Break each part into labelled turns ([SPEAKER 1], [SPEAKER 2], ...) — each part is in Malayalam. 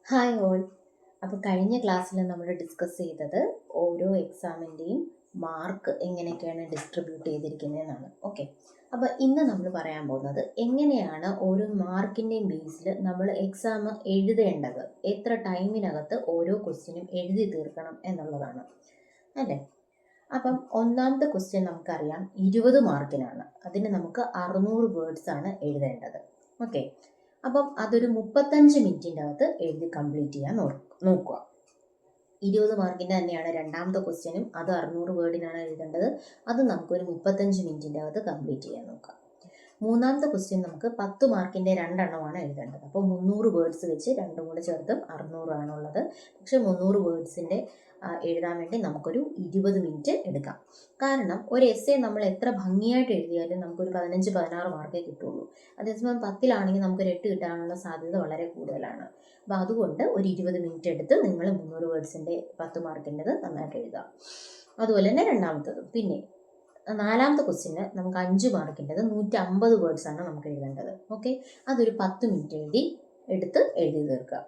[SPEAKER 1] Hi all. അപ്പോൾ കഴിഞ്ഞ ക്ലാസ്സിൽ നമ്മൾ ഡിസ്കസ് ചെയ്തത് ഓരോ എക്സാമിൻ്റെയും മാർക്ക് എങ്ങനെയൊക്കെയാണ് ഡിസ്ട്രിബ്യൂട്ട് ചെയ്തിരിക്കുന്നതെന്നാണ്. ഓക്കെ, അപ്പോൾ ഇന്ന് നമ്മൾ പറയാൻ പോകുന്നത് എങ്ങനെയാണ് ഓരോ മാർക്കിൻ്റെയും ബേസിൽ നമ്മൾ എക്സാം എഴുതേണ്ടത്, എത്ര ടൈമിനകത്ത് ഓരോ ക്വസ്റ്റ്യനും എഴുതി തീർക്കണം എന്നുള്ളതാണ് അല്ലേ. അപ്പം ഒന്നാമത്തെ ക്വസ്റ്റ്യൻ നമുക്കറിയാം 20 മാർക്കിനാണ്. അതിന് നമുക്ക് 600 വേർഡ്സ് ആണ് എഴുതേണ്ടത്. ഓക്കെ, അപ്പം അതൊരു 35 മിനിറ്റിൻ്റെ അകത്ത് എഴുതി കംപ്ലീറ്റ് ചെയ്യാൻ നോക്കുക. 20 മാർക്കിൻ്റെ തന്നെയാണ് രണ്ടാമത്തെ ക്വസ്റ്റ്യനും. അത് 600 വേർഡിനാണ് എഴുതേണ്ടത്. അത് നമുക്കൊരു 35 മിനിറ്റിൻ്റെ അകത്ത് കംപ്ലീറ്റ് ചെയ്യാൻ നോക്കാം. മൂന്നാമത്തെ ക്വസ്റ്റ്യൻ നമുക്ക് 10 മാർക്കിൻ്റെ രണ്ടെണ്ണമാണ് എഴുതേണ്ടത്. അപ്പോൾ 300 വേർഡ്സ് വെച്ച് രണ്ടും കൂടെ ചേർത്ത് 600 ആണുള്ളത്. പക്ഷേ 300 വേർഡ്സിൻ്റെ എഴുതാൻ വേണ്ടി നമുക്കൊരു 20 മിനിറ്റ് എടുക്കാം. കാരണം ഒരു എസ്സേ നമ്മൾ എത്ര ഭംഗിയായിട്ട് എഴുതിയാലും നമുക്കൊരു 15-16 മാർക്കേ കിട്ടുള്ളൂ. അതേസമയം 10ലാണെങ്കിൽ നമുക്കൊരു 8 കിട്ടാനുള്ള സാധ്യത വളരെ കൂടുതലാണ്. അപ്പോൾ അതുകൊണ്ട് ഒരു 20 മിനിറ്റ് എടുത്ത് നിങ്ങൾ 300 വേർഡ്സിൻ്റെ 10 മാർക്കിൻ്റെത് നന്നായിട്ട് എഴുതാം. അതുപോലെ തന്നെ രണ്ടാമത്തതും. പിന്നെ നാലാമത്തെ ക്വസ്റ്റ്യന് നമുക്ക് 5 മാർക്കിൻ്റെത് 150 വേർഡ്സാണ് നമുക്ക് എഴുതേണ്ടത്. ഓക്കെ, അതൊരു 10 മിനിറ്റ് എടുത്ത് എഴുതി തീർക്കുക.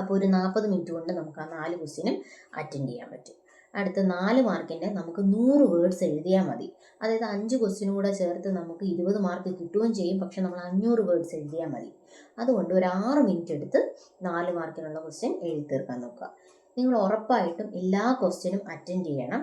[SPEAKER 1] അപ്പോൾ ഒരു 40 മിനിറ്റ് കൊണ്ട് നമുക്ക് ആ 4 ക്വസ്റ്റ്യനും അറ്റൻഡ് ചെയ്യാൻ പറ്റും. അടുത്ത 4 മാർക്കിൻ്റെ നമുക്ക് 100 വേർഡ്സ് എഴുതിയാൽ മതി. അതായത് 5 ക്വസ്റ്റ്യനും കൂടെ ചേർത്ത് നമുക്ക് 20 മാർക്ക് കിട്ടുകയും ചെയ്യും. പക്ഷെ നമ്മൾ 500 വേർഡ്സ് എഴുതിയാൽ മതി. അതുകൊണ്ട് ഒരു 6 മിനിറ്റ് എടുത്ത് 4 മാർക്കിനുള്ള ക്വസ്റ്റ്യൻ എഴുതി തീർക്കാൻ നോക്കുക. നിങ്ങൾ ഉറപ്പായിട്ടും എല്ലാ ക്വസ്റ്റ്യനും അറ്റൻഡ് ചെയ്യണം.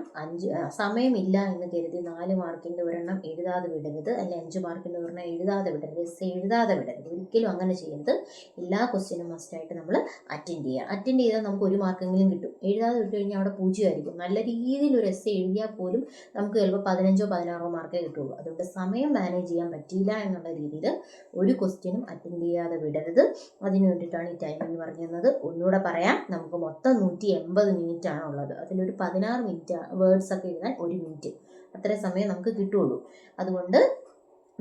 [SPEAKER 1] സമയമില്ല എന്ന് കരുതി 4 മാർക്കിൻ്റെ ഒരെണ്ണം എഴുതാതെ വിടരുത്, അല്ലെങ്കിൽ 5 മാർക്കിൻ്റെ ഒരെണ്ണം എഴുതാതെ വിടരുത്, എസ്സേ എഴുതാതെ വിടരുത്. ഒരിക്കലും അങ്ങനെ ചെയ്യരുത്. എല്ലാ ക്വസ്റ്റ്യനും മസ്റ്റായിട്ട് നമ്മൾ അറ്റൻഡ് ചെയ്യുക. അറ്റൻഡ് ചെയ്താൽ നമുക്ക് 1 മാർക്കെങ്കിലും കിട്ടും. എഴുതാതെ വിട്ട് കഴിഞ്ഞാൽ അവിടെ 0 ആയിരിക്കും. നല്ല രീതിയിൽ ഒരു എസ്സേ എഴുതിയാൽ പോലും നമുക്ക് ചിലപ്പോൾ 15-16 മാർക്കേ കിട്ടുള്ളൂ. അതുകൊണ്ട് സമയം മാനേജ് ചെയ്യാൻ പറ്റിയില്ല എന്നുള്ള രീതിയിൽ ഒരു ക്വസ്റ്റ്യനും അറ്റൻഡ് ചെയ്യാതെ വിടരുത്. അതിന് വേണ്ടിയിട്ടാണ് ഈ ടൈമിംഗ് പറഞ്ഞു തന്നത്. ഒന്നുകൂടെ പറയാം, നമുക്ക് മൊത്തം 180 മിനിറ്റ് ആണ് ഉള്ളത്. അതിലൊരു 16 മിനിറ്റ് വേർഡ്സ് ഒക്കെ എഴുതാൻ 1 മിനിറ്റ്, അത്രയും സമയം നമുക്ക് കിട്ടുള്ളൂ. അതുകൊണ്ട്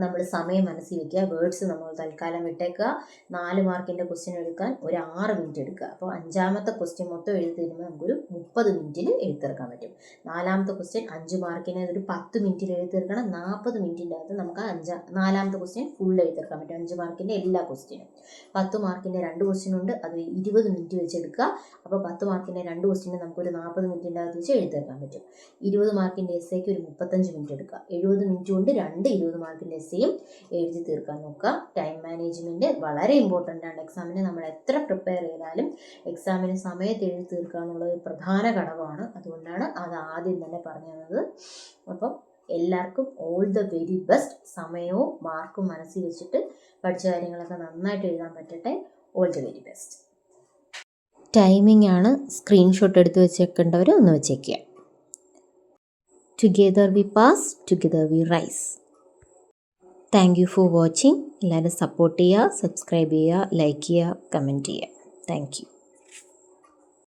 [SPEAKER 1] നമ്മൾ സമയം മനസ്സിൽ വയ്ക്കുക. വേർഡ്സ് നമ്മൾ തൽക്കാലം വിട്ടേക്കുക. 4 മാർക്കിൻ്റെ ക്വസ്റ്റ്യൻ എടുക്കാൻ ഒരു 6 മിനിറ്റ് എടുക്കുക. അപ്പോൾ 5ാമത്തെ ക്വസ്റ്റ്യൻ മൊത്തം എഴുതി തരുമ്പോൾ നമുക്കൊരു 30 മിനിറ്റിൽ എഴുതി തീർക്കാൻ പറ്റും. 4ാമത്തെ ക്വസ്റ്റ്യൻ 5 മാർക്കിന് ഒരു 10 മിനിറ്റിൽ എഴുതി തീർക്കണം. 40 മിനിറ്റിൻ്റെ അകത്ത് നമുക്ക് 4ാമത്തെ ക്വസ്റ്റ്യൻ ഫുൾ എഴുതി തീർക്കാൻ പറ്റും. 5 മാർക്കിൻ്റെ എല്ലാ ക്വസ്റ്റ്യനും. 10 മാർക്കിൻ്റെ 2 ക്വസ്റ്റ്യൻ ഉണ്ട്, അത് 20 മിനിറ്റ് വെച്ച് എടുക്കുക. അപ്പോൾ 10 മാർക്കിൻ്റെ 2 ക്വസ്റ്റ്യന് നമുക്കൊരു 40 മിനിറ്റിൻ്റെ അകത്ത് വെച്ച് എഴുതി തീർക്കാൻ പറ്റും. 20 മാർക്കിൻ്റെ എസ്സേക്ക് ഒരു 35 മിനിറ്റ് എടുക്കുക. 70 മിനിറ്റ് കൊണ്ട് 20 മാർക്കിൻ്റെ എസ്സേയും എഴുതി തീർക്കാൻ നോക്കുക. ടൈം മാനേജ്മെൻറ്റ് വളരെ ഇമ്പോർട്ടൻ്റ് ആണ്. എക്സാമിന് നമ്മൾ എത്ര പ്രിപ്പയർ ചെയ്താലും എക്സാമിന് സമയത്ത് എഴുതി തീർക്കുക എന്നുള്ളത് പ്രധാന ഘടകമാണ്. അതുകൊണ്ടാണ് അത് ആദ്യം തന്നെ പറഞ്ഞു തന്നത്. അപ്പം എല്ലാവർക്കും ഓൾ ദ വെരി ബെസ്റ്റ്. സമയവും മാർക്കും മനസ്സിൽ വെച്ചിട്ട് പഠിച്ച കാര്യങ്ങളൊക്കെ നന്നായിട്ട് എഴുതാൻ പറ്റട്ടെ. All the very best. Timing ആണ്, സ്ക്രീൻഷോട്ട് എടുത്ത് വെച്ചേക്കേണ്ടവർ ഒന്ന് വെച്ചേക്കുക. Together we pass, together we rise. Thank you for watching. എല്ലാവരും സപ്പോർട്ട് ചെയ്യുക, സബ്സ്ക്രൈബ് ചെയ്യുക, ലൈക്ക് ചെയ്യുക, കമൻറ്റ് ചെയ്യുക. Thank U.